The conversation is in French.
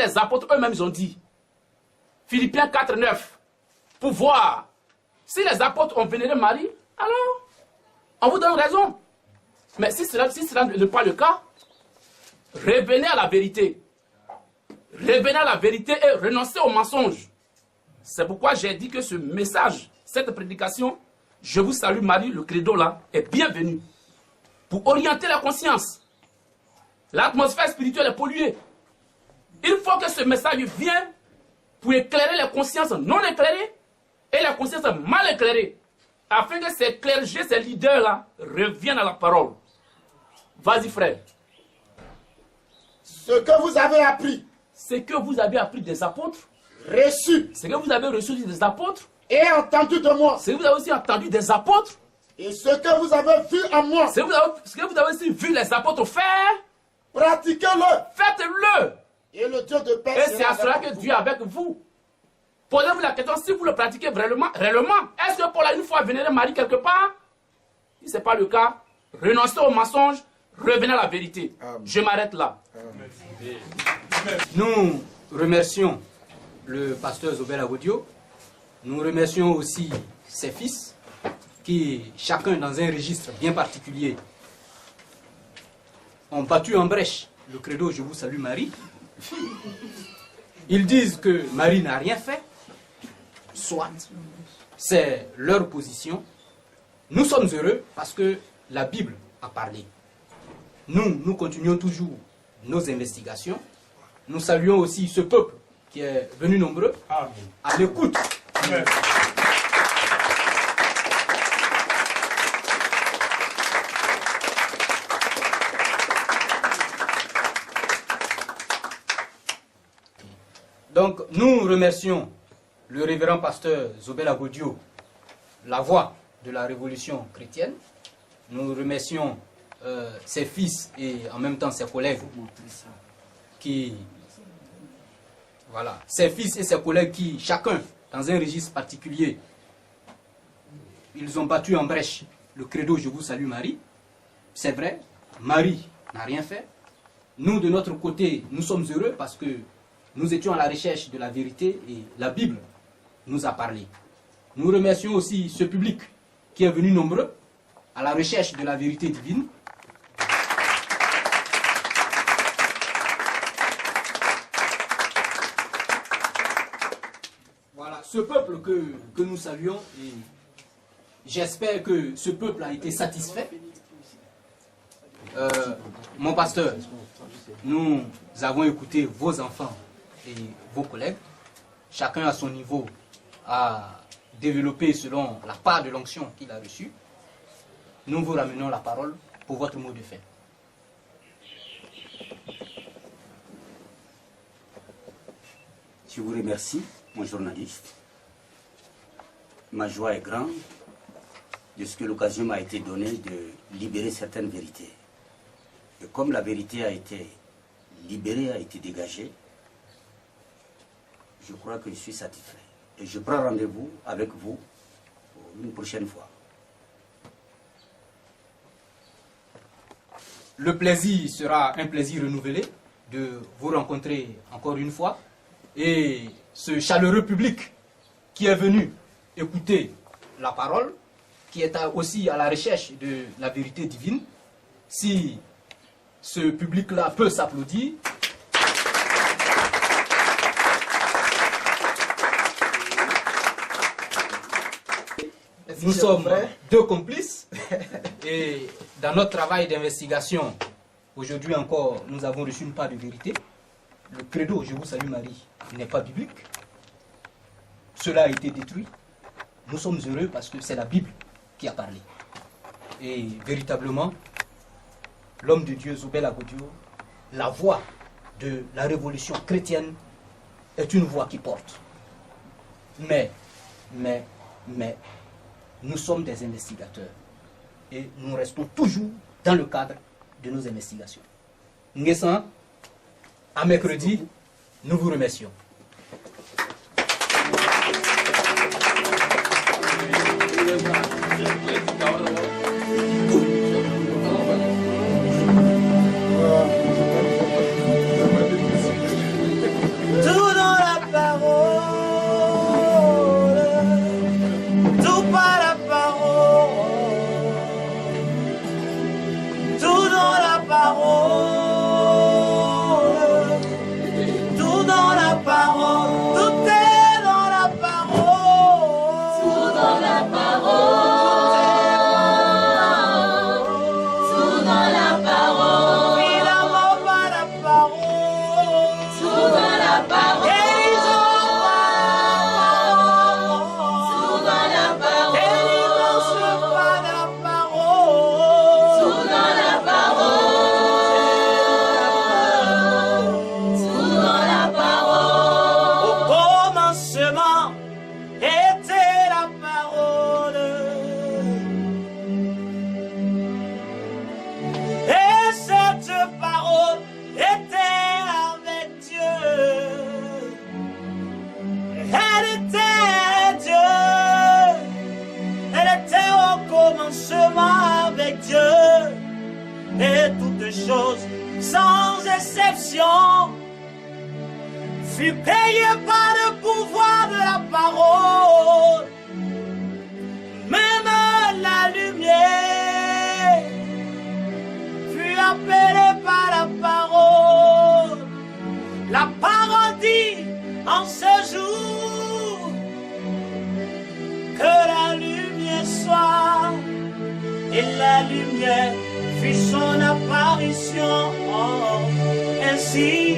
les apôtres eux-mêmes ont dit. Philippiens 4, 9. Pour voir si les apôtres ont vénéré Marie, alors on vous donne raison. Mais si cela n'est pas le cas, revenez à la vérité. Revenez à la vérité et renoncez au mensonge. C'est pourquoi j'ai dit que ce message, cette prédication, je vous salue Marie, le credo là, est bienvenu. Pour orienter la conscience. L'atmosphère spirituelle est polluée. Il faut que ce message vienne pour éclairer les consciences non éclairées et les consciences mal éclairées. Afin que ces clergés, ces leaders-là, reviennent à la parole. Vas-y frère. Ce que vous avez appris. Ce que vous avez appris des apôtres. Reçu. Ce que vous avez reçu des apôtres. Et entendu de moi. Ce que vous avez aussi entendu des apôtres. Et ce que vous avez vu en moi. Ce que vous avez aussi vu les apôtres faire. Pratiquez-le. Faites-le. Et le Dieu de paix. Et c'est à cela que Dieu est avec vous. Posez-vous la question, si vous le pratiquez réellement, est-ce que Paul a une fois vénéré Marie quelque part? Si ce n'est pas le cas, renoncez au mensonge, revenez à la vérité. Amen. Je m'arrête là. Amen. Nous remercions le pasteur Zobel Agodio. Nous remercions aussi ses fils qui, chacun dans un registre bien particulier, ont battu en brèche le credo « Je vous salue Marie ». Ils disent que Marie n'a rien fait. Soit. C'est leur position. Nous sommes heureux parce que la Bible a parlé. Nous continuons toujours nos investigations. Nous saluons aussi ce peuple qui est venu nombreux à l'écoute. Donc, nous remercions le révérend pasteur Zobel Agodio, la voix de la révolution chrétienne. Nous remercions ses fils et en même temps ses collègues ses fils et ses collègues qui, chacun dans un registre particulier, ils ont battu en brèche le credo « Je vous salue Marie ». C'est vrai, Marie n'a rien fait. Nous, de notre côté, nous sommes heureux parce que nous étions à la recherche de la vérité et la Bible nous a parlé. Nous remercions aussi ce public qui est venu nombreux à la recherche de la vérité divine. Voilà, ce peuple que nous saluons, et j'espère que ce peuple a été satisfait. Mon pasteur, nous avons écouté vos enfants et vos collègues. Chacun à son niveau a développé selon la part de l'onction qu'il a reçue. Nous vous ramenons la parole pour votre mot de fin. Je vous remercie, mon journaliste. Ma joie est grande de ce que l'occasion m'a été donnée de libérer certaines vérités. Et comme la vérité a été libérée, a été dégagée, je crois que je suis satisfait. Et je prends rendez-vous avec vous une prochaine fois. Le plaisir sera un plaisir renouvelé de vous rencontrer encore une fois. Et ce chaleureux public qui est venu écouter la parole, qui est aussi à la recherche de la vérité divine, si ce public-là peut s'applaudir. Nous sommes deux complices et dans notre travail d'investigation, aujourd'hui encore, nous avons reçu une part de vérité. Le credo « Je vous salue Marie » n'est pas biblique. Cela a été détruit. Nous sommes heureux parce que c'est la Bible qui a parlé. Et véritablement, l'homme de Dieu, Zobel Agodio, la voix de la révolution chrétienne est une voix qui porte. Mais, nous sommes des investigateurs et nous restons toujours dans le cadre de nos investigations. Nguessan, à mercredi, nous vous remercions. parole, tout est dans la parole. Tout dans la parole. Tout dans la parole. Évidemment par la parole. Tout dans la parole. Guérison par la parole. Tout dans la parole. Délivrance par la parole. Tout dans la parole. Tout dans la parole. Au commencement était la parole. Et cette parole était avec Dieu. Elle était Dieu. Elle était au commencement avec Dieu. Et toutes choses, sans exception, fut payée par le pouvoir de la parole. Même la lumière fut appelée par la parole. La parole dit en ce jour que la lumière soit, et la lumière fut son apparition. Ainsi